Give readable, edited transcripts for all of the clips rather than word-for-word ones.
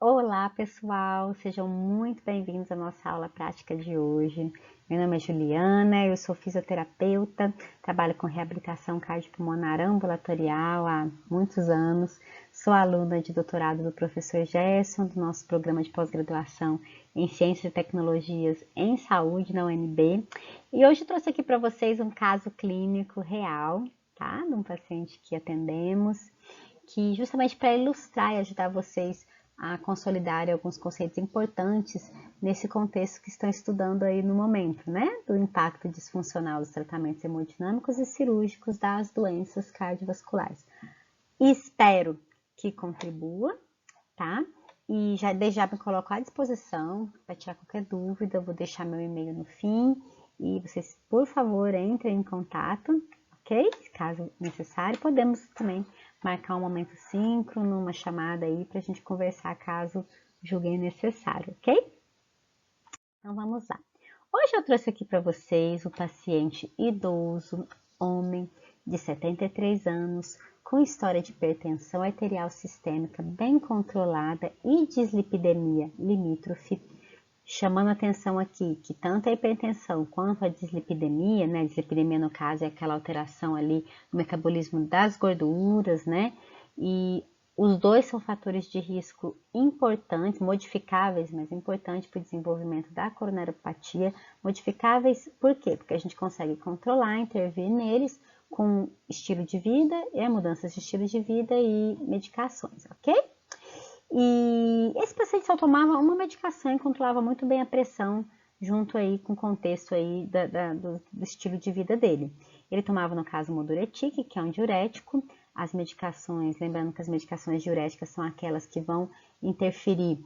Olá, pessoal! Sejam muito bem-vindos à nossa aula prática de hoje. Meu nome é Juliana, eu sou fisioterapeuta, trabalho com reabilitação cardiopulmonar ambulatorial há muitos anos. Sou aluna de doutorado do professor Gerson, do nosso programa de pós-graduação em Ciências e Tecnologias em Saúde na UNB. E hoje eu trouxe aqui para vocês um caso clínico real, tá? De um paciente que atendemos, que justamente para ilustrar e ajudar vocês a consolidar alguns conceitos importantes nesse contexto que estão estudando aí no momento, né? Do impacto disfuncional dos tratamentos hemodinâmicos e cirúrgicos das doenças cardiovasculares. Espero que contribua, tá? E desde já me coloco à disposição para tirar qualquer dúvida, eu vou deixar meu e-mail no fim e vocês, por favor, entrem em contato, ok? Caso necessário, podemos também marcar um momento síncrono, uma chamada aí para a gente conversar caso julguem necessário, ok? Então vamos lá. Hoje eu trouxe aqui para vocês o paciente idoso, homem de 73 anos, com história de hipertensão arterial sistêmica bem controlada e dislipidemia limítrofe, chamando atenção aqui que tanto a hipertensão quanto a dislipidemia, né, a dislipidemia no caso é aquela alteração ali no metabolismo das gorduras, né, e os dois são fatores de risco importantes, modificáveis, mas importantes para o desenvolvimento da coronariopatia. Modificáveis por quê? Porque a gente consegue controlar, intervir neles com estilo de vida, mudanças de estilo de vida e medicações, ok? E esse paciente só tomava uma medicação e controlava muito bem a pressão, junto aí com o contexto aí do estilo de vida dele. Ele tomava, no caso, Moduretic, que é um diurético. As medicações, lembrando que as medicações diuréticas são aquelas que vão interferir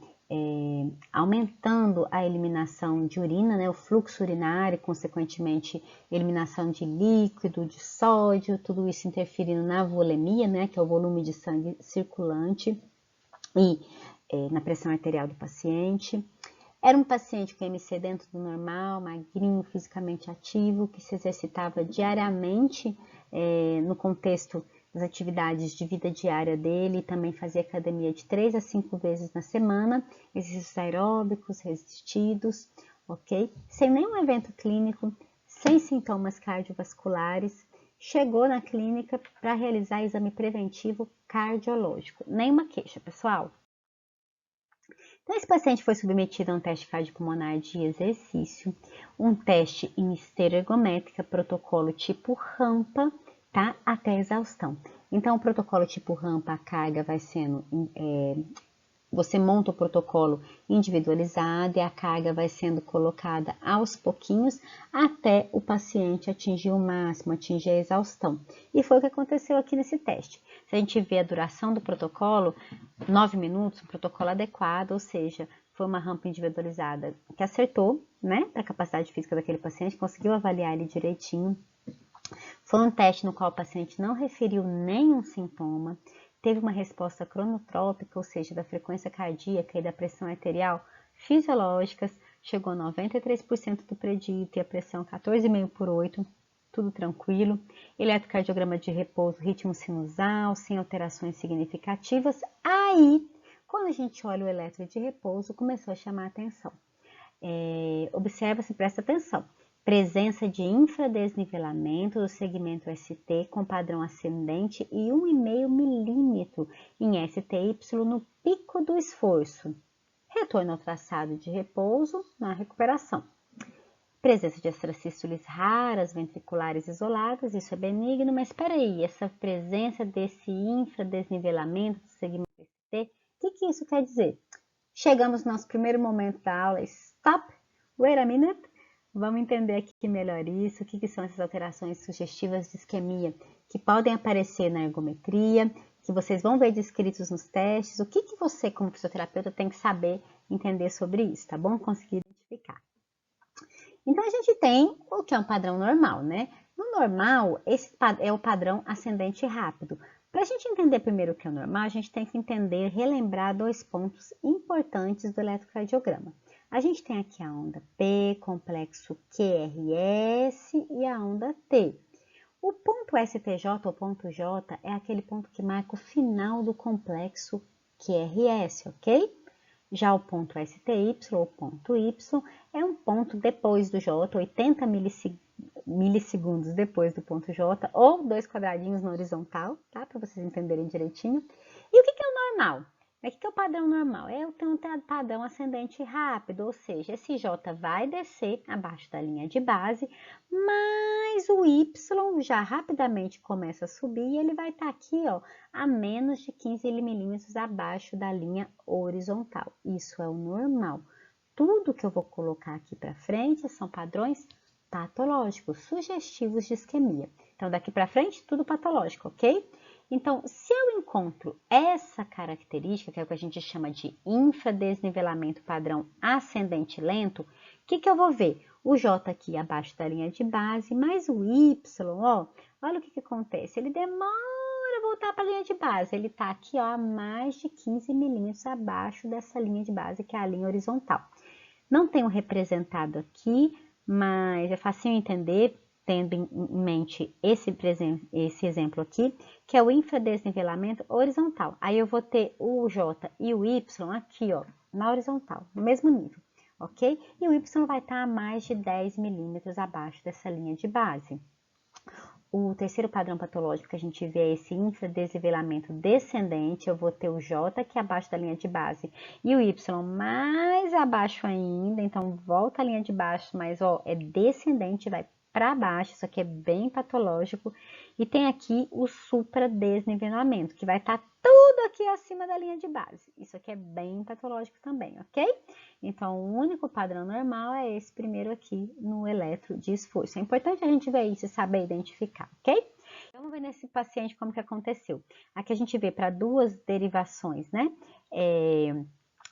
aumentando a eliminação de urina, né, o fluxo urinário, consequentemente eliminação de líquido, de sódio, tudo isso interferindo na volemia, né, que é o volume de sangue circulante e na pressão arterial do paciente. Era um paciente com MC dentro do normal, magrinho, fisicamente ativo, que se exercitava diariamente no contexto das atividades de vida diária dele, também fazia academia de 3 a 5 vezes na semana, exercícios aeróbicos, resistidos, ok? Sem nenhum evento clínico, sem sintomas cardiovasculares, chegou na clínica para realizar exame preventivo cardiológico. Nenhuma queixa, pessoal. Então, esse paciente foi submetido a um teste cardiopulmonar de exercício, um teste em esteira ergométrica, protocolo tipo rampa, tá? Até exaustão. Então, o protocolo tipo rampa, a carga vai sendo você monta o protocolo individualizado e a carga vai sendo colocada aos pouquinhos até o paciente atingir o máximo, atingir a exaustão. E foi o que aconteceu aqui nesse teste. Se a gente vê a duração do protocolo, 9 minutos, um protocolo adequado, ou seja, foi uma rampa individualizada que acertou, né, para a capacidade física daquele paciente, conseguiu avaliar ele direitinho. Foi um teste no qual o paciente não referiu nenhum sintoma, teve uma resposta cronotrópica, ou seja, da frequência cardíaca e da pressão arterial fisiológicas, chegou a 93% do predito e a pressão 14,5/8, tudo tranquilo. Eletrocardiograma de repouso, ritmo sinusal, sem alterações significativas. Aí, quando a gente olha o eletro de repouso, começou a chamar a atenção. Observa-se, presta atenção, presença de infradesnivelamento do segmento ST com padrão ascendente e 1,5 milímetro em STY no pico do esforço. Retorno ao traçado de repouso na recuperação. Presença de extrasístoles raras, ventriculares isoladas, isso é benigno, mas espera aí, essa presença desse infradesnivelamento do segmento ST, o que isso quer dizer? Chegamos no nosso primeiro momento da aula, stop, wait a minute, vamos entender aqui melhor isso, o que são essas alterações sugestivas de isquemia que podem aparecer na ergometria, que vocês vão ver descritos nos testes, o que você, como fisioterapeuta, tem que saber entender sobre isso, tá bom? Conseguir identificar. Então, a gente tem o que é um padrão normal, né? No normal, esse é o padrão ascendente rápido. Para a gente entender primeiro o que é o normal, a gente tem que entender, relembrar dois pontos importantes do eletrocardiograma. A gente tem aqui a onda P, complexo QRS e a onda T. O ponto STJ ou ponto J é aquele ponto que marca o final do complexo QRS, ok? Já o ponto STY, ou ponto Y, é um ponto depois do J, 80 milissegundos depois do ponto J, ou 2 quadradinhos na horizontal, tá? Para vocês entenderem direitinho. E o que é o normal? O que é o padrão normal? Eu tenho um padrão ascendente rápido, ou seja, esse J vai descer abaixo da linha de base, mas o Y já rapidamente começa a subir e ele vai estar aqui, ó, a menos de 15 milímetros abaixo da linha horizontal. Isso é o normal. Tudo que eu vou colocar aqui para frente são padrões patológicos, sugestivos de isquemia. Então, daqui para frente, tudo patológico, ok? Então, se eu encontro essa característica, que é o que a gente chama de infradesnivelamento padrão ascendente lento, o que eu vou ver? O J aqui abaixo da linha de base, mais o Y, ó, olha o que acontece. Ele demora a voltar para a linha de base. Ele está aqui, ó, a mais de 15 milímetros abaixo dessa linha de base, que é a linha horizontal. Não tenho representado aqui, mas é fácil entender, tendo em mente esse exemplo aqui, que é o infradesnivelamento horizontal. Aí eu vou ter o J e o Y aqui, ó, na horizontal, no mesmo nível, ok? E o Y vai estar a mais de 10 milímetros abaixo dessa linha de base. O terceiro padrão patológico que a gente vê é esse infradesnivelamento descendente. Eu vou ter o J aqui abaixo da linha de base e o Y mais abaixo ainda. Então, volta a linha de baixo, mas ó, é descendente, vai para baixo. Isso aqui é bem patológico. E tem aqui o supradesnivelamento, que vai estar tudo aqui acima da linha de base. Isso aqui é bem patológico também, ok? Então, o único padrão normal é esse primeiro aqui no eletro de esforço. É importante a gente ver isso e saber identificar, ok? Vamos ver nesse paciente como que aconteceu. Aqui a gente vê para duas derivações, né?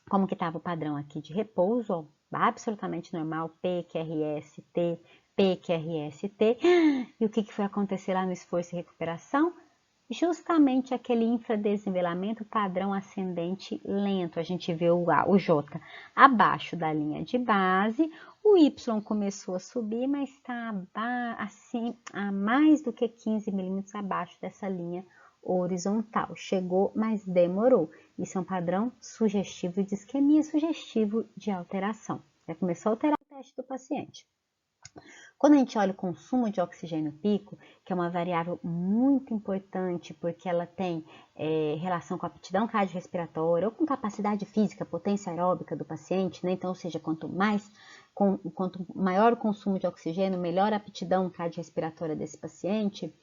Como que estava o padrão aqui de repouso, ó, absolutamente normal, PQRS-T, PQRS-T. E o que foi acontecer lá no esforço e recuperação? Justamente aquele infradesnivelamento padrão ascendente lento. A gente vê o J abaixo da linha de base, o Y começou a subir, mas está assim, a mais do que 15 milímetros abaixo dessa linha horizontal. Chegou, mas demorou. Isso é um padrão sugestivo de isquemia, sugestivo de alteração. Já começou a alterar o teste do paciente. Quando a gente olha o consumo de oxigênio pico, que é uma variável muito importante, porque ela tem relação com a aptidão cardiorrespiratória ou com capacidade física, potência aeróbica do paciente, né? Então, ou seja, quanto maior o consumo de oxigênio, melhor a aptidão cardiorrespiratória desse paciente.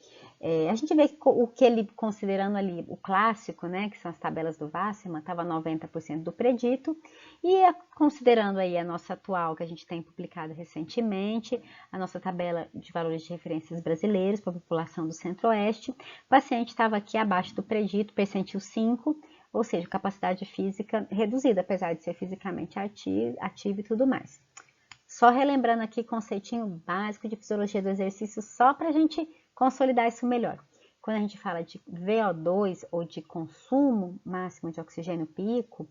A gente vê que o que ele, considerando ali o clássico, né, que são as tabelas do Wassermann, estava 90% do predito, e considerando aí a nossa atual, que a gente tem publicado recentemente, a nossa tabela de valores de referências brasileiros para a população do Centro-Oeste, o paciente estava aqui abaixo do predito, percentil 5, ou seja, capacidade física reduzida, apesar de ser fisicamente ativo e tudo mais. Só relembrando aqui conceitinho básico de fisiologia do exercício, só para a gente consolidar isso melhor. Quando a gente fala de VO2 ou de consumo máximo de oxigênio pico,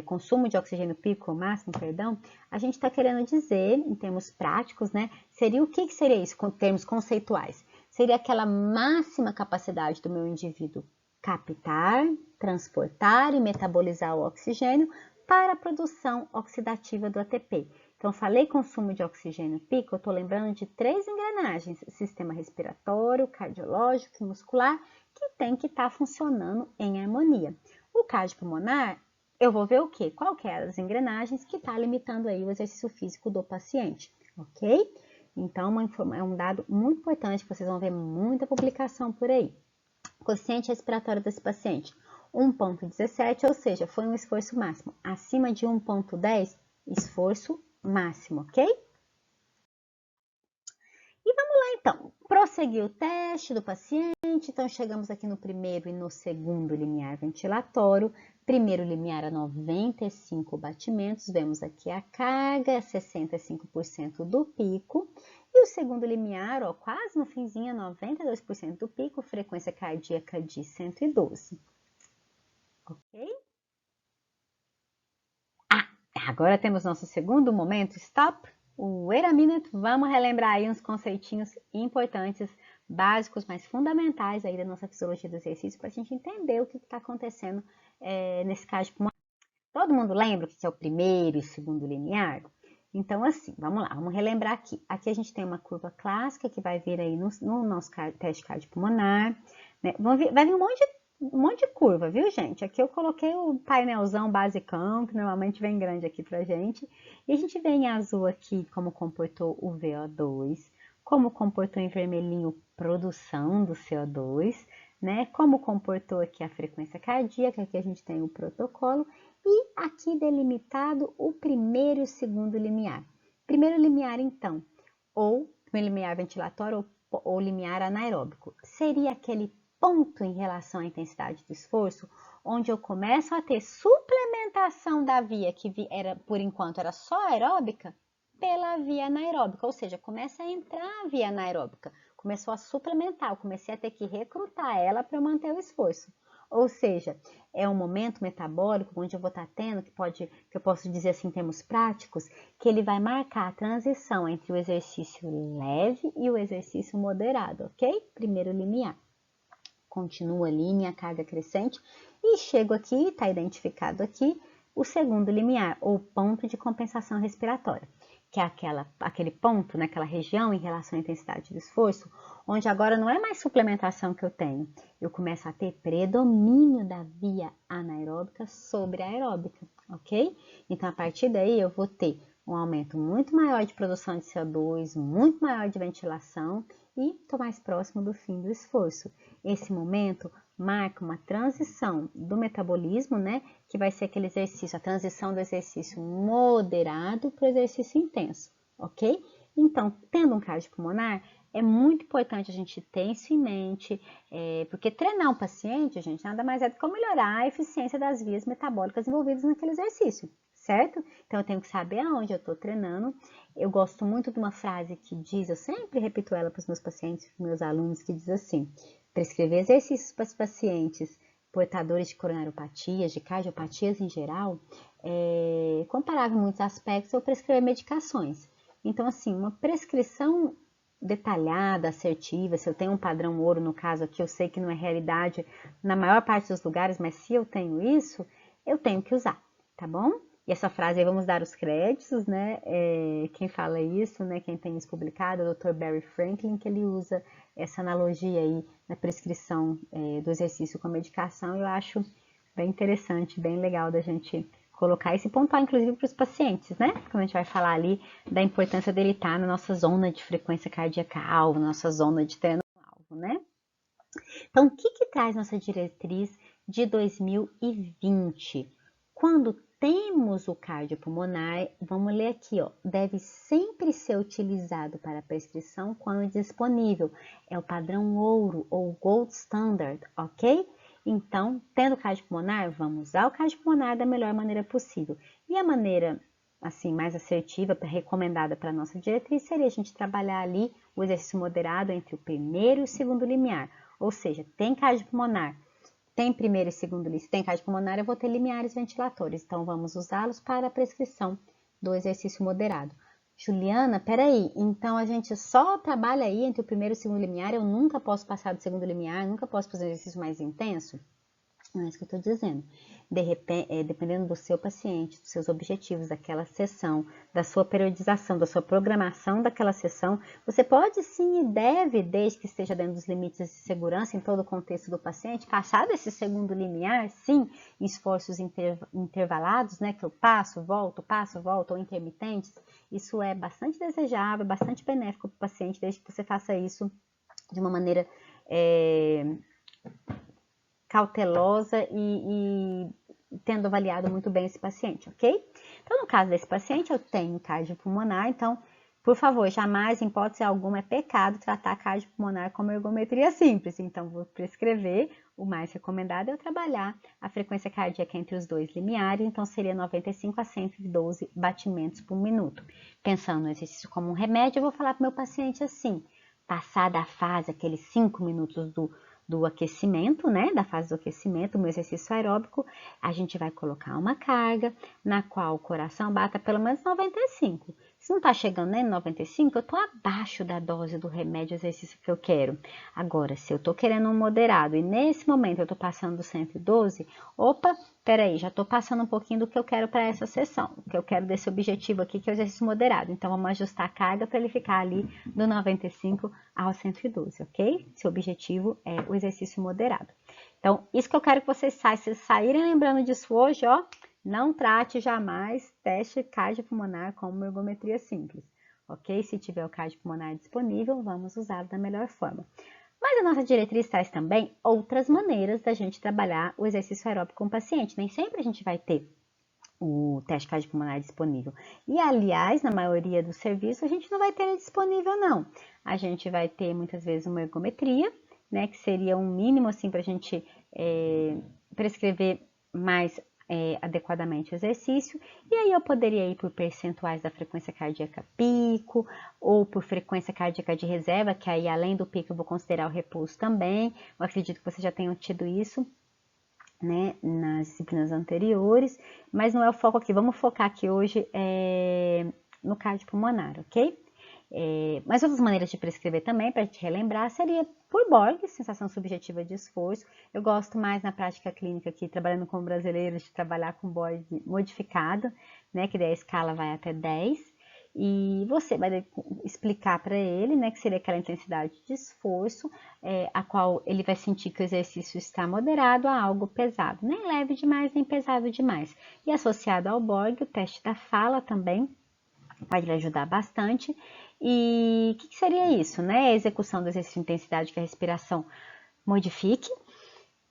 consumo de oxigênio pico máximo, perdão, a gente está querendo dizer, em termos práticos, né, seria o que seria isso, com termos conceituais? Seria aquela máxima capacidade do meu indivíduo captar, transportar e metabolizar o oxigênio para a produção oxidativa do ATP. Então, falei consumo de oxigênio pico, eu estou lembrando de 3 engrenagens, sistema respiratório, cardiológico e muscular, que tem que estar funcionando em harmonia. O cardiopulmonar, eu vou ver o quê? Qual que é as engrenagens que está limitando aí o exercício físico do paciente, ok? Então, é um dado muito importante, que vocês vão ver muita publicação por aí. Quociente respiratório desse paciente, 1,17, ou seja, foi um esforço máximo. Acima de 1,10, esforço máximo, ok? E vamos lá então, prosseguir o teste do paciente. Então, chegamos aqui no primeiro e no segundo limiar ventilatório. Primeiro limiar a 95 batimentos, vemos aqui a carga, 65% do pico. E o segundo limiar, ó, quase no finzinho, 92% do pico, frequência cardíaca de 112. Ok? Agora temos nosso segundo momento, stop, wait a minute. Vamos relembrar aí uns conceitinhos importantes, básicos, mas fundamentais aí da nossa fisiologia do exercício, para a gente entender o que está acontecendo nesse caso de pulmão. Todo mundo lembra o que é o primeiro e o segundo limiar? Então, assim, vamos lá, vamos relembrar aqui. Aqui a gente tem uma curva clássica que vai vir aí no nosso teste cardiopulmonar, né? Vai vir um monte de curva, viu, gente? Aqui eu coloquei o painelzão basicão, que normalmente vem grande aqui pra gente. E a gente vê em azul aqui como comportou o VO2, como comportou em vermelhinho produção do CO2, né? Como comportou aqui a frequência cardíaca, aqui a gente tem o protocolo. E aqui delimitado o primeiro e o segundo limiar. Primeiro limiar, então, ou primeiro limiar ventilatório ou limiar anaeróbico, seria aquele ponto em relação à intensidade do esforço, onde eu começo a ter suplementação da via, que era, por enquanto era só aeróbica, pela via anaeróbica, ou seja, começa a entrar a via anaeróbica, começou a suplementar, eu comecei a ter que recrutar ela para manter o esforço. Ou seja, é um momento metabólico onde eu vou estar tendo, que eu posso dizer assim em termos práticos, que ele vai marcar a transição entre o exercício leve e o exercício moderado, ok? Primeiro limiar. Continua ali minha carga crescente e chego aqui, está identificado aqui, o segundo limiar, ou ponto de compensação respiratória, que é aquele ponto, naquela região em relação à intensidade do esforço, onde agora não é mais suplementação que eu tenho, eu começo a ter predomínio da via anaeróbica sobre a aeróbica, ok? Então, a partir daí, eu vou ter um aumento muito maior de produção de CO2, muito maior de ventilação e estou mais próximo do fim do esforço. Esse momento marca uma transição do metabolismo, né? Que vai ser aquele exercício, a transição do exercício moderado para o exercício intenso, ok? Então, tendo um cardiopulmonar, é muito importante a gente ter isso em mente, porque treinar um paciente, gente, nada mais é do que melhorar a eficiência das vias metabólicas envolvidas naquele exercício, certo? Então, eu tenho que saber aonde eu estou treinando. Eu gosto muito de uma frase que diz, eu sempre repito ela para os meus pacientes, para os meus alunos, que diz assim: prescrever exercícios para os pacientes portadores de coronariopatias, de cardiopatias em geral, comparável em muitos aspectos ao prescrever medicações. Então, assim, uma prescrição detalhada, assertiva, se eu tenho um padrão ouro, no caso aqui, eu sei que não é realidade na maior parte dos lugares, mas se eu tenho isso, eu tenho que usar, tá bom? E essa frase aí, vamos dar os créditos, né? Quem fala isso, né? Quem tem isso publicado, é o Dr. Barry Franklin, que ele usa essa analogia aí na prescrição do exercício com a medicação. Eu acho bem interessante, bem legal da gente colocar esse pontuar, inclusive, para os pacientes, né? Quando a gente vai falar ali da importância dele estar na nossa zona de frequência cardíaca alvo, nossa zona de treino alvo, né? Então, o que traz nossa diretriz de 2020? Quando temos o cardiopulmonar, vamos ler aqui, ó, deve sempre ser utilizado para prescrição quando disponível. É o padrão ouro ou gold standard, ok? Então, tendo cardiopulmonar, vamos usar o cardiopulmonar da melhor maneira possível. E a maneira, assim, mais assertiva, recomendada para a nossa diretriz, seria a gente trabalhar ali o exercício moderado entre o primeiro e o segundo limiar. Ou seja, tem cardiopulmonar, tem primeiro e segundo limiar, se tem cardiopulmonar, eu vou ter limiares ventilatórios. Então, vamos usá-los para a prescrição do exercício moderado. Juliana, peraí, então a gente só trabalha aí entre o primeiro e o segundo limiar, eu nunca posso passar do segundo limiar, nunca posso fazer um exercício mais intenso? Não é isso que eu estou dizendo. De repente, dependendo do seu paciente, dos seus objetivos daquela sessão, da sua periodização, da sua programação daquela sessão, você pode sim e deve, desde que esteja dentro dos limites de segurança em todo o contexto do paciente, passar desse segundo limiar, sim, em esforços intervalados, né, que eu passo, volto, ou intermitentes. Isso é bastante desejável, bastante benéfico para o paciente, desde que você faça isso de uma maneira cautelosa e tendo avaliado muito bem esse paciente, ok? Então, no caso desse paciente, eu tenho cardiopulmonar, então, por favor, jamais, em hipótese alguma, é pecado tratar cardiopulmonar como ergometria simples. Então, vou prescrever, o mais recomendado é eu trabalhar a frequência cardíaca entre os dois limiares, então seria 95 a 112 batimentos por minuto. Pensando no exercício como um remédio, eu vou falar para o meu paciente assim: passada a fase, aqueles 5 minutos do aquecimento, né, da fase do aquecimento, o meu exercício aeróbico, a gente vai colocar uma carga na qual o coração bata pelo menos 95. Se não tá chegando nem no 95, eu tô abaixo da dose do remédio, exercício que eu quero. Agora, se eu tô querendo um moderado e nesse momento eu tô passando do 112, opa, peraí, já tô passando um pouquinho do que eu quero para essa sessão, o que eu quero desse objetivo aqui, que é o exercício moderado. Então, vamos ajustar a carga para ele ficar ali do 95 ao 112, ok? Seu objetivo é o exercício moderado. Então, isso que eu quero que vocês saírem lembrando disso hoje, ó. Não trate jamais teste cardiopulmonar como ergometria simples, ok? Se tiver o cardiopulmonar disponível, vamos usá-lo da melhor forma. Mas a nossa diretriz traz também outras maneiras da gente trabalhar o exercício aeróbico com o paciente. Nem sempre a gente vai ter o teste cardiopulmonar disponível. E, aliás, na maioria dos serviços, a gente não vai ter ele disponível, não. A gente vai ter, muitas vezes, uma ergometria, né, que seria um mínimo, assim, para a gente prescrever mais adequadamente o exercício, e aí eu poderia ir por percentuais da frequência cardíaca pico, ou por frequência cardíaca de reserva, que aí além do pico eu vou considerar o repouso também. Eu acredito que vocês já tenham tido isso, né, nas disciplinas anteriores, mas não é o foco aqui. Vamos focar aqui hoje no cardiopulmonar, ok? Mas outras maneiras de prescrever também, para te relembrar, seria por Borg, sensação subjetiva de esforço. Eu gosto mais na prática clínica aqui, trabalhando com brasileiros, de trabalhar com Borg modificado, né, que daí a escala vai até 10. E você vai explicar para ele, né, que seria aquela intensidade de esforço, a qual ele vai sentir que o exercício está moderado a algo pesado, nem leve demais, nem pesado demais. E associado ao Borg, o teste da fala também pode lhe ajudar bastante. E o que seria isso, né? A execução do exercício de intensidade que a respiração modifique,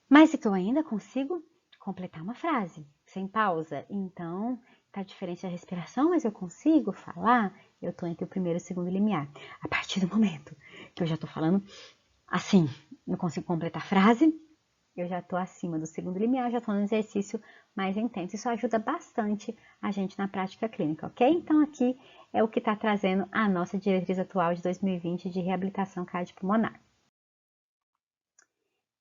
mas que eu ainda consigo completar uma frase, sem pausa. Então, tá diferente a respiração, mas eu consigo falar, eu tô entre o primeiro e o segundo limiar. A partir do momento que eu já tô falando assim, não consigo completar a frase, eu já tô acima do segundo limiar, já tô no exercício mais intenso. Isso ajuda bastante a gente na prática clínica, ok? Então, aqui é o que está trazendo a nossa diretriz atual de 2020 de reabilitação cardiopulmonar.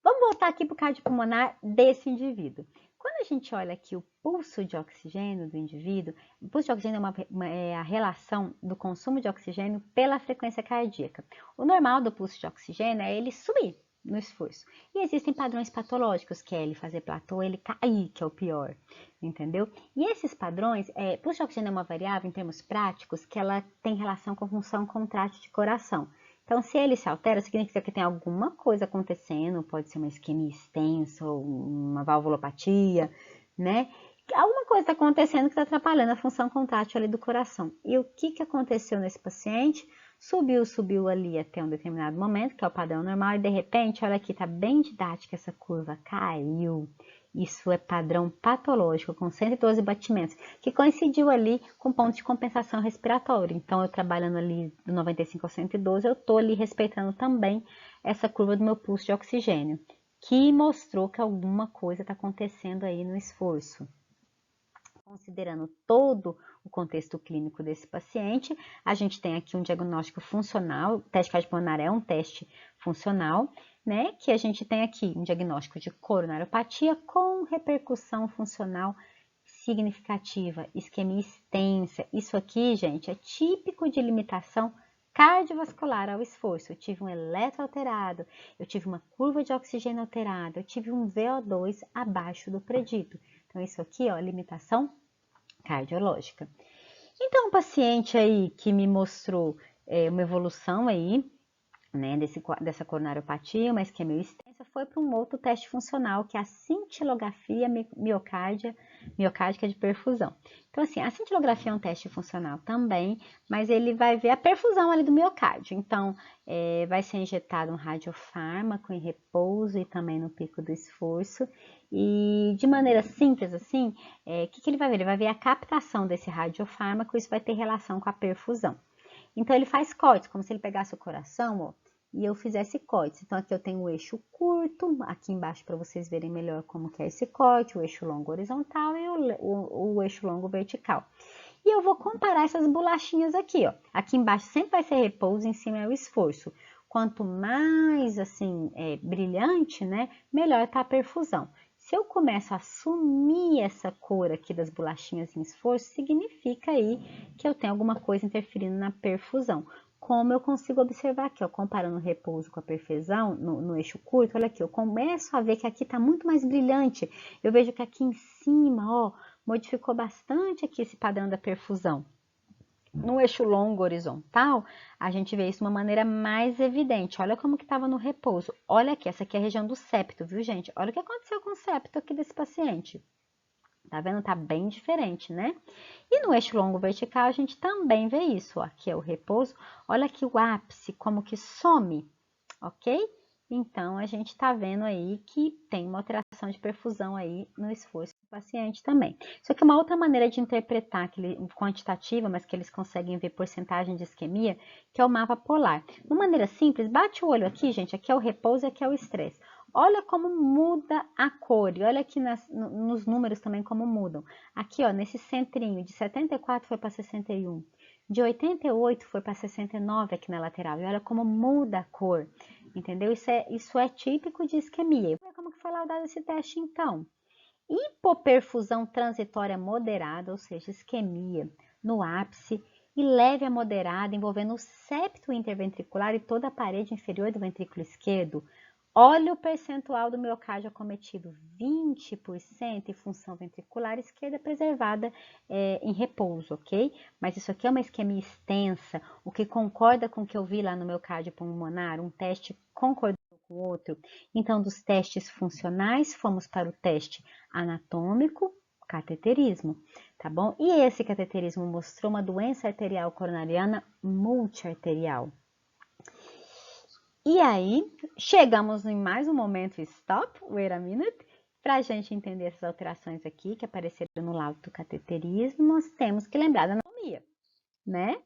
Vamos voltar aqui para o cardiopulmonar desse indivíduo. Quando a gente olha aqui o pulso de oxigênio do indivíduo, o pulso de oxigênio é a relação do consumo de oxigênio pela frequência cardíaca. O normal do pulso de oxigênio é ele subir no esforço. E existem padrões patológicos, que é ele fazer platô, ele cair, que é o pior, entendeu? E esses padrões, pulso de oxigênio é uma variável em termos práticos que ela tem relação com a função contrátil de coração. Então, se ele se altera, significa que tem alguma coisa acontecendo, pode ser uma isquemia extensa ou uma valvulopatia, né? Alguma coisa está acontecendo que está atrapalhando a função contrátil ali do coração. E o que aconteceu nesse paciente? Subiu ali até um determinado momento, que é o padrão normal, e de repente, olha aqui, tá bem didática essa curva, caiu. Isso é padrão patológico, com 112 batimentos, que coincidiu ali com ponto de compensação respiratória. Então, eu trabalhando ali do 95 ao 112, eu tô ali respeitando também essa curva do meu pulso de oxigênio, que mostrou que alguma coisa está acontecendo aí no esforço. Considerando todo o contexto clínico desse paciente, a gente tem aqui um diagnóstico funcional. O teste cardiopulmonar é um teste funcional, né? Que a gente tem aqui um diagnóstico de coronariopatia com repercussão funcional significativa, isquemia extensa. Isso aqui, gente, é típico de limitação cardiovascular ao esforço. Eu tive um eletro alterado, eu tive uma curva de oxigênio alterada, eu tive um VO2 abaixo do predito. Então, isso aqui, ó, limitação cardiológica. Então, um paciente aí que me mostrou uma evolução aí, né, dessa coronariopatia, uma isquemia extensa, foi para um outro teste funcional, que é a cintilografia miocárdica de perfusão. Então, assim, a cintilografia é um teste funcional também, mas ele vai ver a perfusão ali do miocárdio. Então, vai ser injetado um radiofármaco em repouso e também no pico do esforço. E de maneira simples, assim, o que ele vai ver? Ele vai ver a captação desse radiofármaco, isso vai ter relação com a perfusão. Então, ele faz cortes, como se ele pegasse o coração, ó, e eu fizesse cortes. Então, aqui eu tenho o eixo curto, aqui embaixo para vocês verem melhor como que é esse corte, o eixo longo horizontal e o eixo longo vertical. E eu vou comparar essas bolachinhas aqui, ó. Aqui embaixo sempre vai ser repouso, em cima é o esforço. Quanto mais, assim, brilhante, né, melhor tá a perfusão. Se eu começo a sumir essa cor aqui das bolachinhas em esforço, significa aí que eu tenho alguma coisa interferindo na perfusão. Como eu consigo observar aqui, ó, comparando o repouso com a perfusão no eixo curto, olha aqui, eu começo a ver que aqui está muito mais brilhante. Eu vejo que aqui em cima, ó, modificou bastante aqui esse padrão da perfusão. No eixo longo horizontal, a gente vê isso de uma maneira mais evidente. Olha como que estava no repouso. Olha aqui, essa aqui é a região do septo, viu, gente? Olha o que aconteceu com o septo aqui desse paciente. Tá vendo? Tá bem diferente, né? E no eixo longo vertical, a gente também vê isso. Ó. Aqui é o repouso. Olha aqui o ápice, como que some, ok? Então, a gente tá vendo aí que tem uma alteração de perfusão aí no esforço do paciente também. Isso aqui é uma outra maneira de interpretar, quantitativa, mas que eles conseguem ver porcentagem de isquemia, que é o mapa polar. De uma maneira simples, bate o olho aqui, gente, aqui é o repouso e aqui é o estresse. Olha como muda a cor, e olha aqui nos números também como mudam. Aqui, ó, nesse centrinho, de 74 foi para 61. De 88 foi para 69 aqui na lateral. E olha como muda a cor, entendeu? Isso é típico de isquemia. Como que foi laudado esse teste, então? Hipoperfusão transitória moderada, ou seja, isquemia no ápice, e leve a moderada, envolvendo o septo interventricular e toda a parede inferior do ventrículo esquerdo. Olha o percentual do miocárdio acometido, 20% em função ventricular esquerda preservada em repouso, ok? Mas isso aqui é uma isquemia extensa, o que concorda com o que eu vi lá no miocárdio pulmonar, um teste concordou com o outro. Então, dos testes funcionais, fomos para o teste anatômico, cateterismo, tá bom? E esse cateterismo mostrou uma doença arterial coronariana multiarterial. E aí, chegamos em mais um momento stop, wait a minute, para a gente entender essas alterações aqui que apareceram no laudo do cateterismo, nós temos que lembrar da anatomia, né?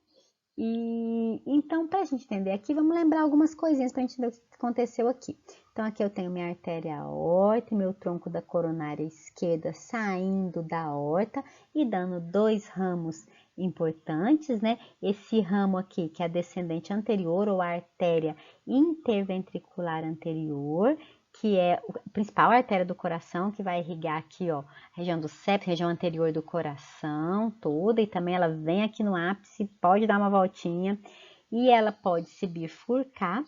E então, para a gente entender aqui, vamos lembrar algumas coisinhas para a gente ver o que aconteceu aqui. Então, aqui eu tenho minha artéria aorta e meu tronco da coronária esquerda saindo da aorta e dando dois ramos importantes, né? Esse ramo aqui, que é a descendente anterior ou a artéria interventricular anterior, que é a principal artéria do coração, que vai irrigar aqui, ó, a região do septo, região anterior do coração toda, e também ela vem aqui no ápice, pode dar uma voltinha, e ela pode se bifurcar,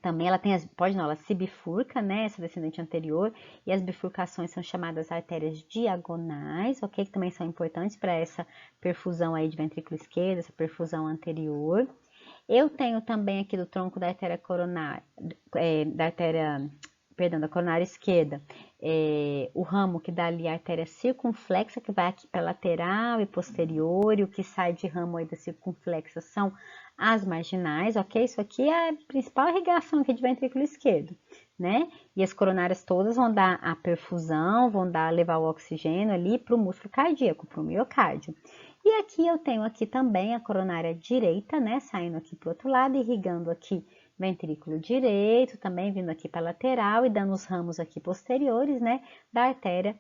também ela tem ela se bifurca, né, essa descendente anterior, e as bifurcações são chamadas artérias diagonais, ok, que também são importantes para essa perfusão aí de ventrículo esquerdo, essa perfusão anterior. Eu tenho também aqui do tronco da artéria coronária, da coronária esquerda, o ramo que dá ali a artéria circunflexa, que vai aqui para lateral e posterior, e o que sai de ramo aí da circunflexa são as marginais, ok? Isso aqui é a principal irrigação aqui de ventrículo esquerdo, né? E as coronárias todas vão dar a perfusão, levar o oxigênio ali para o músculo cardíaco, para o miocárdio. E aqui eu tenho aqui também a coronária direita, né, saindo aqui para o outro lado, irrigando aqui ventrículo direito, também vindo aqui para a lateral e dando os ramos aqui posteriores, né, da artéria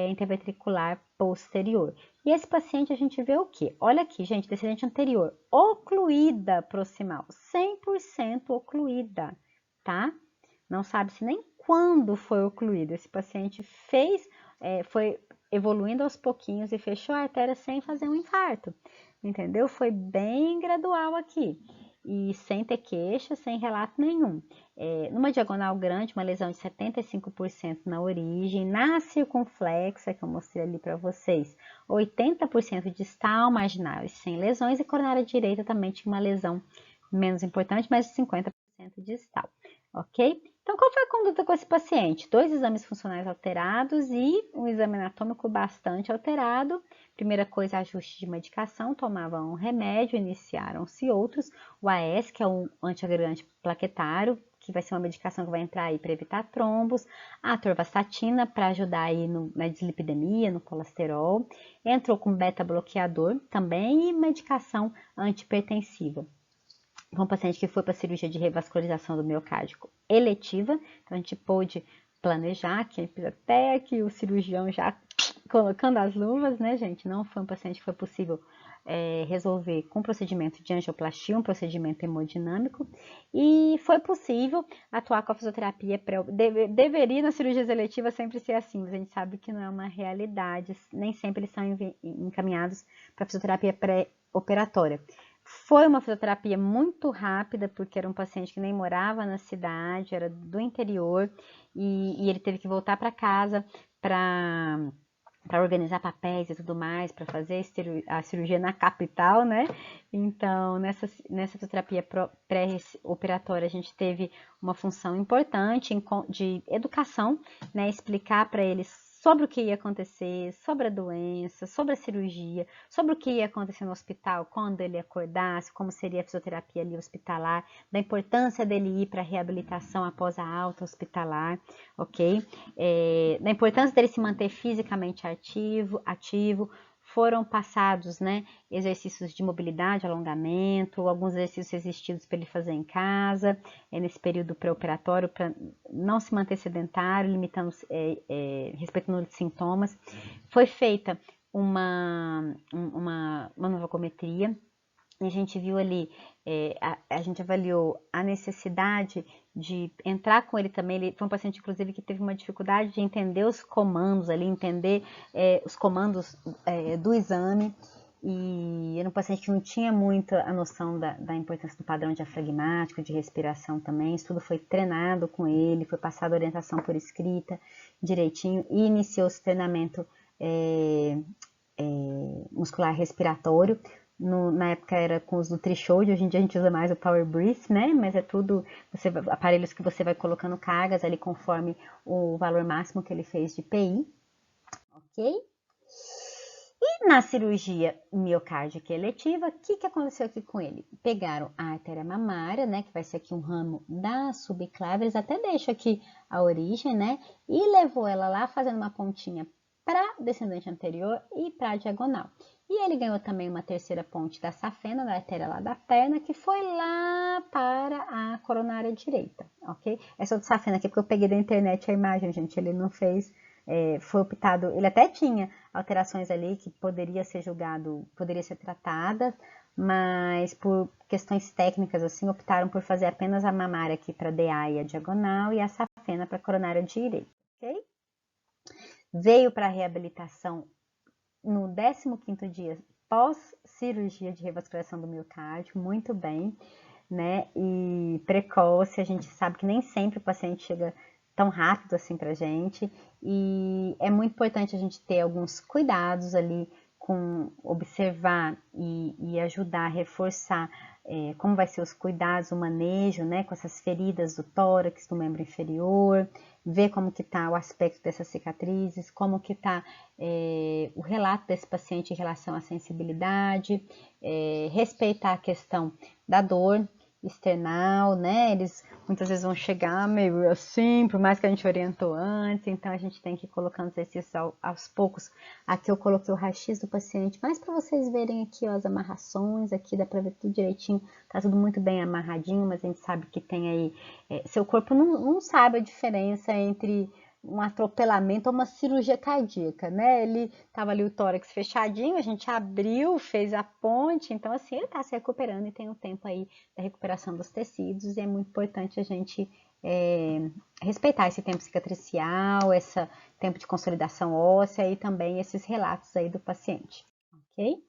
interventricular posterior. E esse paciente a gente vê o quê? Olha aqui, gente, descendente anterior, ocluída proximal, 100% ocluída, tá? Não sabe-se nem quando foi ocluída. Esse paciente foi evoluindo aos pouquinhos e fechou a artéria sem fazer um infarto, entendeu? Foi bem gradual aqui e sem ter queixa, sem relato nenhum. Numa diagonal grande, uma lesão de 75% na origem, na circunflexa, que eu mostrei ali para vocês, 80% distal, marginal e sem lesões, e coronária direita também tinha uma lesão menos importante, mas de 50% distal, ok? Então, qual foi a conduta com esse paciente? 2 exames funcionais alterados e um exame anatômico bastante alterado. Primeira coisa, ajuste de medicação, tomavam um remédio, iniciaram-se outros. O AS, que é um antiagregante plaquetário, que vai ser uma medicação que vai entrar aí para evitar trombos. A atorvastatina, para ajudar aí na dislipidemia, no colesterol. Entrou com beta-bloqueador também e medicação antipertensiva. Um paciente que foi para cirurgia de revascularização do miocárdio eletiva, então a gente pôde planejar, que até que o cirurgião já colocando as luvas, né, gente? Não foi um paciente que foi possível resolver com procedimento de angioplastia, um procedimento hemodinâmico, e foi possível atuar com a fisioterapia deveria nas cirurgias eletivas sempre ser assim, mas a gente sabe que não é uma realidade, nem sempre eles são encaminhados para fisioterapia pré-operatória. Foi uma fisioterapia muito rápida, porque era um paciente que nem morava na cidade, era do interior, e ele teve que voltar para casa para organizar papéis e tudo mais, para fazer a cirurgia na capital, né? Então, nessa fisioterapia pré-operatória, a gente teve uma função importante de educação, né? Explicar para eles sobre o que ia acontecer, sobre a doença, sobre a cirurgia, sobre o que ia acontecer no hospital quando ele acordasse, como seria a fisioterapia ali hospitalar, da importância dele ir para a reabilitação após a alta hospitalar, ok? Da importância dele se manter fisicamente ativo, foram passados, né, exercícios de mobilidade, alongamento, alguns exercícios resistidos para ele fazer em casa, nesse período pré-operatório, para não se manter sedentário, respeitando os sintomas. Foi feita uma novacometria, e a gente viu ali, a gente avaliou a necessidade de entrar com ele também. Ele foi um paciente, inclusive, que teve uma dificuldade de entender os comandos ali, entender os comandos do exame. E era um paciente que não tinha muito a noção da importância do padrão diafragmático, de respiração também. Isso tudo foi treinado com ele, foi passada orientação por escrita direitinho e iniciou esse treinamento muscular respiratório. Na época era com os Nutri-Show, hoje em dia a gente usa mais o Power Breath, né? Mas é tudo aparelhos que você vai colocando cargas ali conforme o valor máximo que ele fez de PI, ok? E na cirurgia miocárdica eletiva, o que aconteceu aqui com ele? Pegaram a artéria mamária, né? Que vai ser aqui um ramo da subclave, eles até deixam aqui a origem, né? E levou ela lá fazendo uma pontinha para descendente anterior e para diagonal. E ele ganhou também uma terceira ponte da safena, da artéria lá da perna, que foi lá para a coronária direita, ok? Essa do safena aqui, porque eu peguei da internet a imagem, gente, ele não fez, foi optado, ele até tinha alterações ali que poderia ser julgado, poderia ser tratada, mas por questões técnicas, assim, optaram por fazer apenas a mamária aqui para DA e a diagonal e a safena para a coronária direita, ok? Veio para a reabilitação no 15º dia pós-cirurgia de revascularização do miocárdio, muito bem, né? E precoce, a gente sabe que nem sempre o paciente chega tão rápido assim pra gente, e é muito importante a gente ter alguns cuidados ali com observar e ajudar a reforçar como vai ser os cuidados, o manejo, né, com essas feridas do tórax, do membro inferior, ver como que está o aspecto dessas cicatrizes, como que está o relato desse paciente em relação à sensibilidade, respeitar a questão da dor external, né? Eles muitas vezes vão chegar meio assim, por mais que a gente orientou antes, então a gente tem que ir colocando exercícios aos poucos. Aqui eu coloquei o raio-x do paciente, mas para vocês verem aqui ó, as amarrações, aqui dá para ver tudo direitinho, tá tudo muito bem amarradinho, mas a gente sabe que tem aí, seu corpo não sabe a diferença entre um atropelamento ou uma cirurgia cardíaca, né? Ele tava ali o tórax fechadinho, a gente abriu, fez a ponte, então assim, ele tá se recuperando e tem um tempo aí da recuperação dos tecidos e é muito importante a gente respeitar esse tempo cicatricial, esse tempo de consolidação óssea e também esses relatos aí do paciente, ok?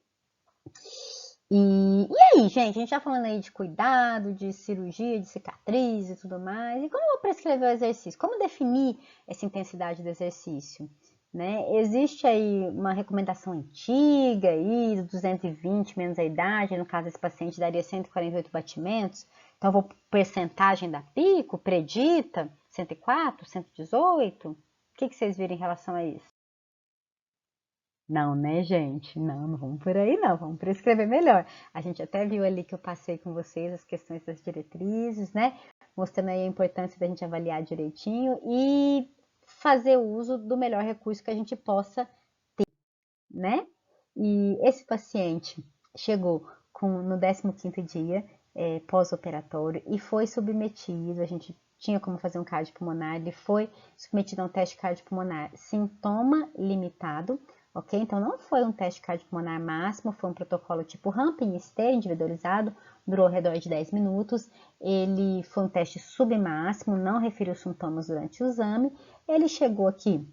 E aí, gente, a gente já falando aí de cuidado, de cirurgia, de cicatriz e tudo mais. E como eu vou prescrever o exercício? Como definir essa intensidade do exercício? Né? Existe aí uma recomendação antiga aí, de 220 menos a idade, no caso esse paciente daria 148 batimentos. Então, eu vou porcentagem da pico, predita, 104, 118? O que vocês viram em relação a isso? Não, né, gente? Não vamos por aí, não. Vamos prescrever melhor. A gente até viu ali que eu passei com vocês as questões das diretrizes, né? Mostrando aí a importância da gente avaliar direitinho e fazer uso do melhor recurso que a gente possa, né? E esse paciente chegou no 15º dia pós-operatório e foi submetido, a gente tinha como fazer um cardiopulmonar, ele foi submetido a um teste cardiopulmonar sintoma limitado, ok? Então, não foi um teste cardiopulmonar máximo, foi um protocolo tipo rampa em esteira, individualizado, durou ao redor de 10 minutos. Ele foi um teste submáximo, não referiu sintomas durante o exame. Ele chegou aqui,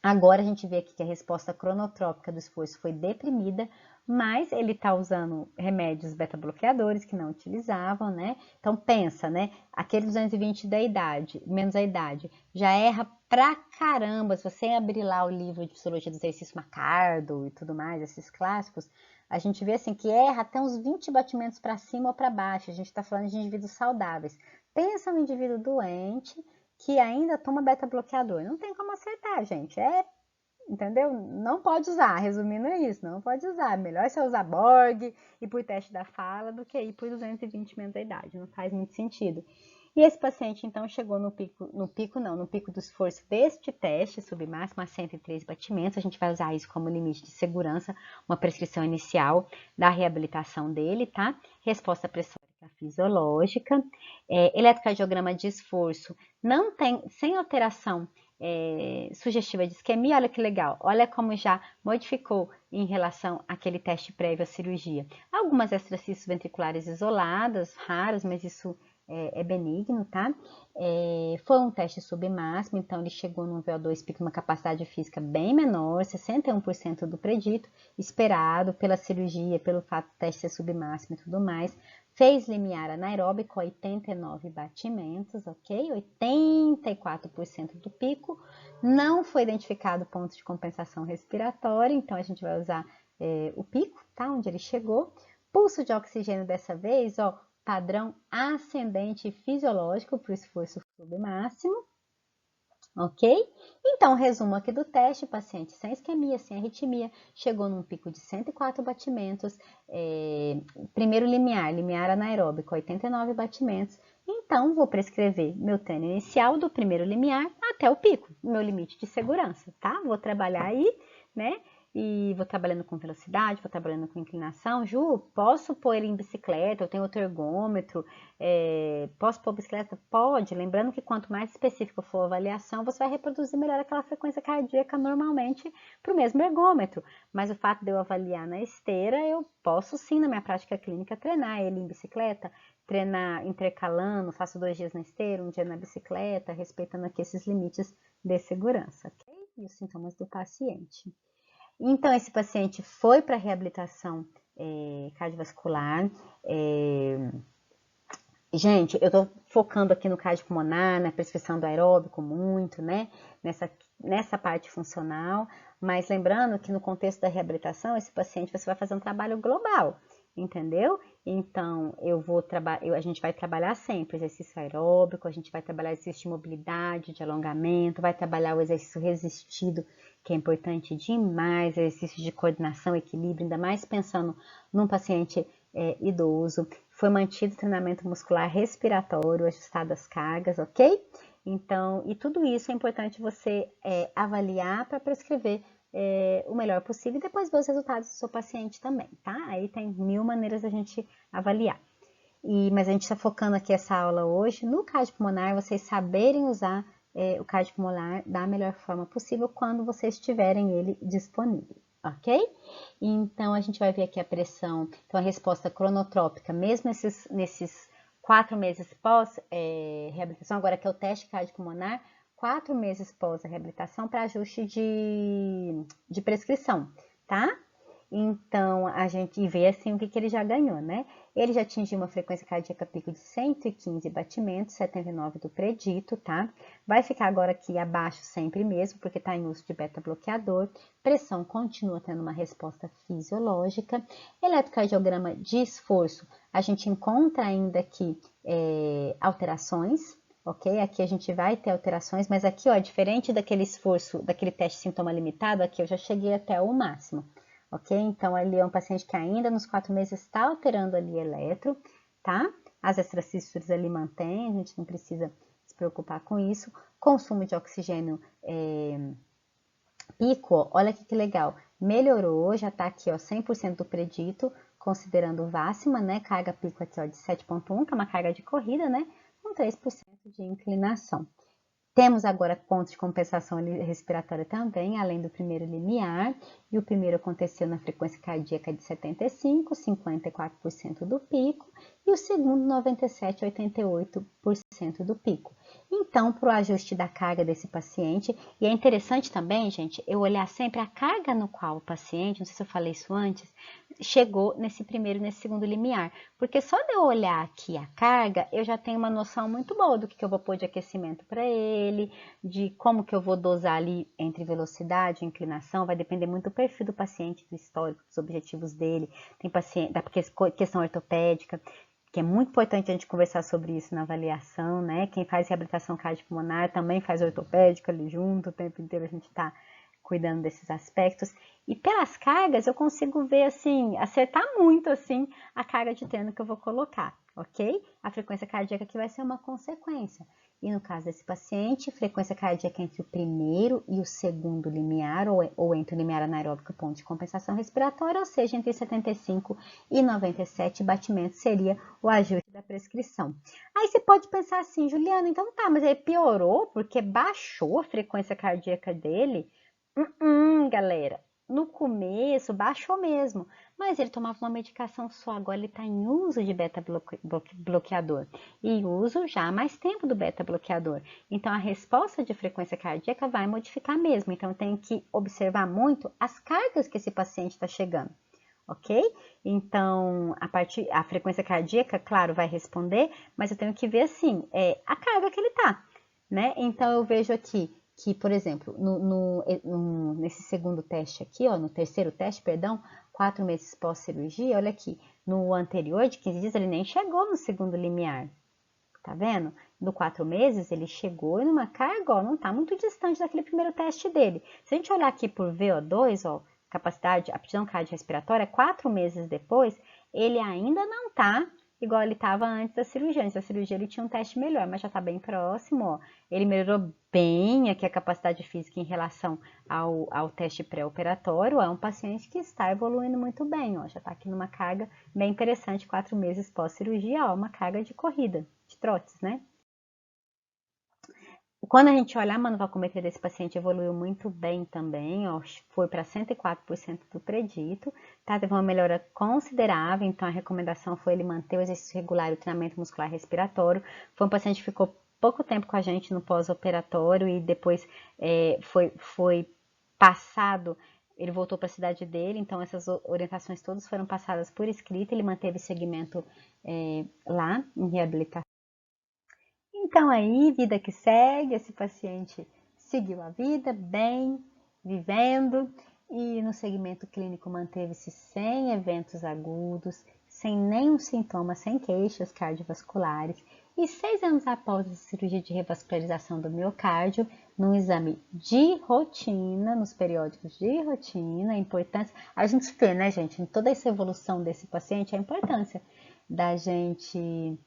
agora a gente vê aqui que a resposta cronotrópica do esforço foi deprimida, mas ele está usando remédios beta-bloqueadores que não utilizavam, né? Então pensa, né? Aquele 220 da idade, menos a idade, já erra pra caramba. Se você abrir lá o livro de Fisiologia do Exercício Macardo e tudo mais, esses clássicos, a gente vê assim que erra até uns 20 batimentos para cima ou para baixo. A gente está falando de indivíduos saudáveis. Pensa no indivíduo doente que ainda toma beta-bloqueador. Não tem como acertar, gente. Entendeu? Não pode usar, resumindo é isso, não pode usar. Melhor você usar Borg e por teste da fala do que ir por 220 menos da idade, não faz muito sentido. E esse paciente, então, chegou no pico do esforço deste teste submáximo a 103 batimentos. A gente vai usar isso como limite de segurança, uma prescrição inicial da reabilitação dele, tá? Resposta pressórica fisiológica, eletrocardiograma de esforço, não tem, sem alteração sugestiva de isquemia, olha que legal, olha como já modificou em relação àquele teste prévio à cirurgia. Algumas extracistos ventriculares isoladas, raras, mas isso é benigno, tá? Foi um teste submáximo, então ele chegou no VO2 pico numa capacidade física bem menor, 61% do predito, esperado pela cirurgia, pelo fato do teste ser submáximo e tudo mais. Fez limiar anaeróbico, 89 batimentos, ok? 84% do pico. Não foi identificado ponto de compensação respiratória, então a gente vai usar o pico, tá? Onde ele chegou. Pulso de oxigênio dessa vez, ó, padrão ascendente fisiológico para o esforço submáximo. Ok? Então, resumo aqui do teste, paciente sem isquemia, sem arritmia, chegou num pico de 104 batimentos, primeiro limiar anaeróbico, 89 batimentos. Então, vou prescrever meu treino inicial do primeiro limiar até o pico, meu limite de segurança, tá? Vou trabalhar aí, né? E vou trabalhando com velocidade, vou trabalhando com inclinação. Ju, posso pôr ele em bicicleta? Eu tenho outro ergômetro. Posso pôr bicicleta? Pode. Lembrando que quanto mais específico for a avaliação, você vai reproduzir melhor aquela frequência cardíaca normalmente para o mesmo ergômetro. Mas o fato de eu avaliar na esteira, eu posso sim, na minha prática clínica, treinar ele em bicicleta, treinar intercalando, faço 2 dias na esteira, 1 dia na bicicleta, respeitando aqui esses limites de segurança, ok? E os sintomas do paciente. Então, esse paciente foi para reabilitação cardiovascular. Gente, eu tô focando aqui no cardiopulmonar, na prescrição do aeróbico muito, né? Nessa parte funcional. Mas lembrando que no contexto da reabilitação, esse paciente você vai fazer um trabalho global, entendeu? Então, a gente vai trabalhar sempre exercício aeróbico, a gente vai trabalhar exercício de mobilidade, de alongamento, vai trabalhar o exercício resistido, que é importante demais, exercício de coordenação, equilíbrio, ainda mais pensando num paciente idoso. Foi mantido o treinamento muscular respiratório, ajustado às cargas, ok? Então, e tudo isso é importante você avaliar para prescrever o melhor possível e depois ver os resultados do seu paciente também, tá? Aí tem 1000 maneiras da gente avaliar. Mas a gente está focando aqui essa aula hoje no cardiopulmonar, vocês saberem usar o cardiopulmonar da melhor forma possível quando vocês tiverem ele disponível, ok? Então, a gente vai ver aqui a pressão, então a resposta cronotrópica, mesmo nesses 4 meses pós reabilitação, agora que é o teste cardiopulmonar, 4 meses pós a reabilitação para ajuste de prescrição, tá? Então, a gente vê assim o que ele já ganhou, né? Ele já atingiu uma frequência cardíaca pico de 115 batimentos, 79 do predito, tá? Vai ficar agora aqui abaixo sempre mesmo, porque tá em uso de beta-bloqueador. Pressão continua tendo uma resposta fisiológica. Eletrocardiograma de esforço, a gente encontra ainda aqui alterações, ok? Aqui a gente vai ter alterações, mas aqui, ó, diferente daquele esforço, daquele teste sintoma limitado, aqui eu já cheguei até o máximo. Ok? Então, ali é um paciente que ainda nos 4 meses está alterando ali eletro, tá? As extracístoles ali mantém, a gente não precisa se preocupar com isso. Consumo de oxigênio pico, ó, olha aqui que legal, melhorou, já tá aqui, ó, 100% do predito, considerando o Vácima, né? Carga pico aqui, ó, de 7,1, que é uma carga de corrida, né? Com 3% de inclinação. Temos agora pontos de compensação respiratória também, além do primeiro limiar, e o primeiro aconteceu na frequência cardíaca de 75, 54% do pico, e o segundo 97, 88% do pico. Então, para o ajuste da carga desse paciente, e é interessante também, gente, eu olhar sempre a carga no qual o paciente, não sei se eu falei isso antes, chegou nesse primeiro e nesse segundo limiar. Porque só de eu olhar aqui a carga, eu já tenho uma noção muito boa do que eu vou pôr de aquecimento para ele, de como que eu vou dosar ali entre velocidade e inclinação, vai depender muito do perfil do paciente, do histórico, dos objetivos dele, tem paciente, da questão ortopédica, que é muito importante a gente conversar sobre isso na avaliação, né? Quem faz reabilitação cardiopulmonar também faz ortopédica ali junto, o tempo inteiro a gente está cuidando desses aspectos. E pelas cargas eu consigo ver, assim, acertar muito, assim, a carga de treino que eu vou colocar, ok? A frequência cardíaca que vai ser uma consequência. E no caso desse paciente, frequência cardíaca entre o primeiro e o segundo limiar, ou entre o limiar anaeróbico e o ponto de compensação respiratória, ou seja, entre 75 e 97 batimentos seria o ajuste da prescrição. Aí você pode pensar assim, Juliana, então tá, mas aí piorou porque baixou a frequência cardíaca dele? Galera, no começo baixou mesmo, mas ele tomava uma medicação só, agora ele está em uso de beta-bloqueador e uso já há mais tempo do beta-bloqueador. Então a resposta de frequência cardíaca vai modificar mesmo, então tem que observar muito as cargas que esse paciente está chegando, ok? Então a frequência cardíaca, claro, vai responder, mas eu tenho que ver assim, a carga que ele está, né? Então eu vejo aqui que, por exemplo, nesse segundo teste aqui, ó, no terceiro teste, perdão, 4 meses pós-cirurgia, olha aqui, no anterior de 15 dias ele nem chegou no segundo limiar, tá vendo? No 4 meses ele chegou numa carga, ó, não tá muito distante daquele primeiro teste dele. Se a gente olhar aqui por VO2, ó, capacidade, aptidão cardiorrespiratória, 4 meses depois, ele ainda não tá igual ele estava antes da cirurgia. Antes da cirurgia ele tinha um teste melhor, mas já está bem próximo, ó. Ele melhorou bem aqui a capacidade física em relação ao teste pré-operatório. É um paciente que está evoluindo muito bem, ó. Já está aqui numa carga bem interessante, 4 meses pós-cirurgia, ó, uma carga de corrida, de trotes, né? Quando a gente olha a manuvacometria desse paciente, evoluiu muito bem também, ó, foi para 104% do predito, tá? Teve uma melhora considerável, então a recomendação foi ele manter o exercício regular e o treinamento muscular respiratório. Foi um paciente que ficou pouco tempo com a gente no pós-operatório e depois foi passado, ele voltou para a cidade dele, então essas orientações todas foram passadas por escrito, ele manteve segmento lá em reabilitação. Então aí, vida que segue, esse paciente seguiu a vida bem, vivendo, e no segmento clínico manteve-se sem eventos agudos, sem nenhum sintoma, sem queixas cardiovasculares, e 6 anos após a cirurgia de revascularização do miocárdio, num exame de rotina, nos periódicos de rotina, a importância, a gente vê, né, gente, em toda essa evolução desse paciente, a importância da gente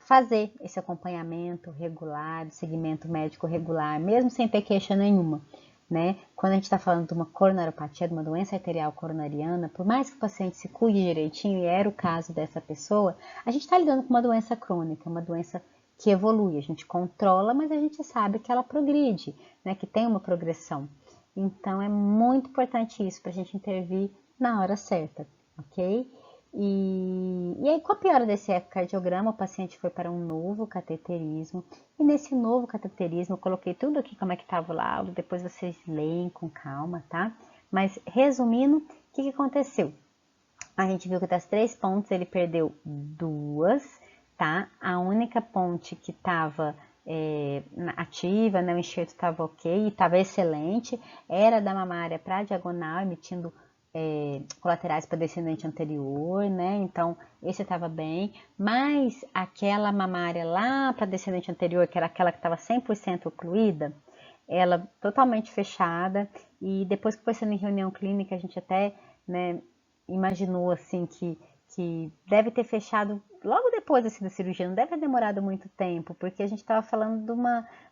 fazer esse acompanhamento regular, segmento médico regular, mesmo sem ter queixa nenhuma, né? Quando a gente está falando de uma coronariopatia, de uma doença arterial coronariana, por mais que o paciente se cuide direitinho, e era o caso dessa pessoa, a gente está lidando com uma doença crônica, uma doença que evolui, a gente controla, mas a gente sabe que ela progride, né? Que tem uma progressão. Então é muito importante isso para a gente intervir na hora certa, ok? E aí, com a piora desse ecocardiograma, o paciente foi para um novo cateterismo. E nesse novo cateterismo, eu coloquei tudo aqui como é que estava o laudo, depois vocês leem com calma, tá? Mas, resumindo, o que aconteceu? A gente viu que das 3 pontes ele perdeu 2, tá? A única ponte que estava ativa, né? O enxerto estava ok, estava excelente, era da mamária para a diagonal, emitindo colaterais para descendente anterior, né? Então, esse estava bem, mas aquela mamária lá para descendente anterior, que era aquela que estava 100% ocluída, ela totalmente fechada, e depois que foi sendo em reunião clínica, a gente até, né, imaginou assim que deve ter fechado logo depois assim, da cirurgia, não deve ter demorado muito tempo, porque a gente estava falando de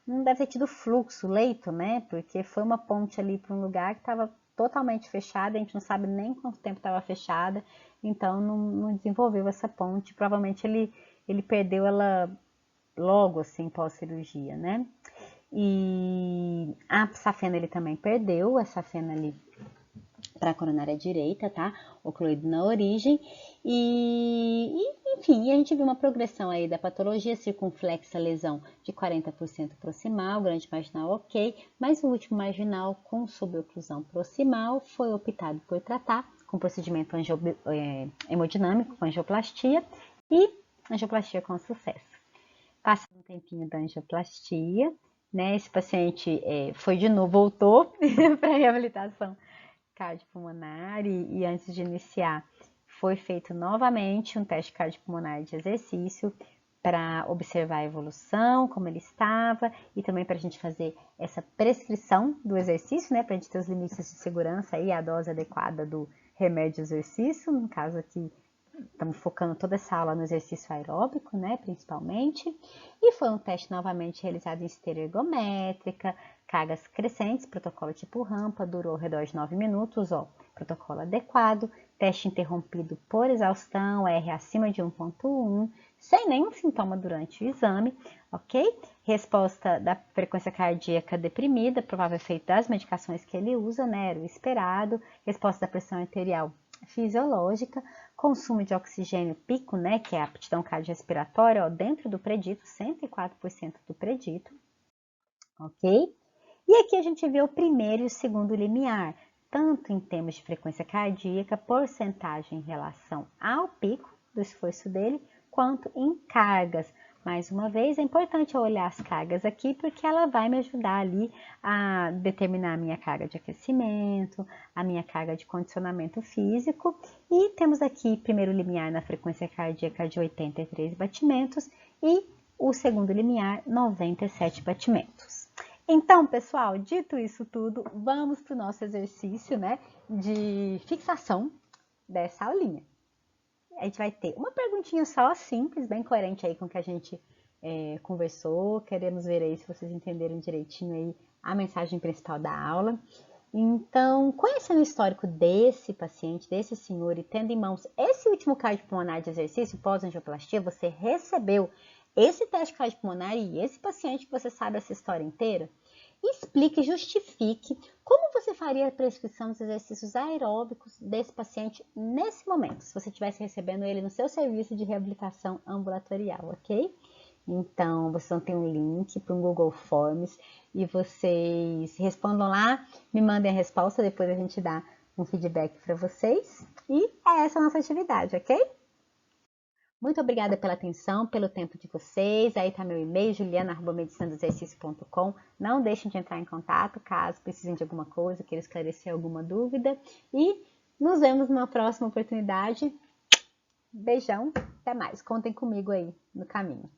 não deve ter tido fluxo, leito, né? Porque foi uma ponte ali para um lugar que estava totalmente fechada, a gente não sabe nem quanto tempo estava fechada, então não desenvolveu essa ponte, provavelmente ele perdeu ela logo assim pós-cirurgia, né? E a safena ele também perdeu, a safena ali para a coronária direita, tá? Ocluído na origem. Enfim, a gente viu uma progressão aí da patologia circunflexa, lesão de 40% proximal, grande marginal ok, mas o último marginal com suboclusão proximal foi optado por tratar com procedimento hemodinâmico, com angioplastia e angioplastia com sucesso. Passa um tempinho da angioplastia, né? Esse paciente foi de novo, voltou para a reabilitação cardiopulmonar e antes de iniciar foi feito novamente um teste cardiopulmonar de exercício para observar a evolução, como ele estava e também para a gente fazer essa prescrição do exercício, né, para a gente ter os limites de segurança e a dose adequada do remédio exercício, no caso aqui estamos focando toda essa aula no exercício aeróbico, né, principalmente. E foi um teste novamente realizado em esteira ergométrica, cargas crescentes, protocolo tipo rampa, durou ao redor de 9 minutos, ó, protocolo adequado, teste interrompido por exaustão, R acima de 1.1, sem nenhum sintoma durante o exame, ok? Resposta da frequência cardíaca deprimida, provável efeito das medicações que ele usa, né, era o esperado, resposta da pressão arterial fisiológica, consumo de oxigênio pico, né, que é a aptidão cardiorrespiratória, ó, dentro do predito, 104% do predito, ok? E aqui a gente vê o primeiro e o segundo limiar, tanto em termos de frequência cardíaca, porcentagem em relação ao pico do esforço dele, quanto em cargas. Mais uma vez, é importante olhar as cargas aqui, porque ela vai me ajudar ali a determinar a minha carga de aquecimento, a minha carga de condicionamento físico. E temos aqui primeiro limiar na frequência cardíaca de 83 batimentos e o segundo limiar 97 batimentos. Então, pessoal, dito isso tudo, vamos para o nosso exercício, né, de fixação dessa aulinha. A gente vai ter uma perguntinha só, simples, bem coerente aí com o que a gente conversou. Queremos ver aí se vocês entenderam direitinho aí a mensagem principal da aula. Então, conhecendo o histórico desse paciente, desse senhor, e tendo em mãos esse último cardiopulmonar de exercício pós-angioplastia, você recebeu esse teste cardiopulmonar e esse paciente que você sabe essa história inteira? Explique e justifique como você faria a prescrição dos exercícios aeróbicos desse paciente nesse momento, se você estivesse recebendo ele no seu serviço de reabilitação ambulatorial, ok? Então, vocês vão ter um link para um Google Forms e vocês respondam lá, me mandem a resposta, depois a gente dá um feedback para vocês. E é essa a nossa atividade, ok? Muito obrigada pela atenção, pelo tempo de vocês. Aí tá meu e-mail, juliana@medicinadoexercicio.com. Não deixem de entrar em contato caso precisem de alguma coisa, queiram esclarecer alguma dúvida. E nos vemos numa próxima oportunidade. Beijão, até mais. Contem comigo aí no caminho.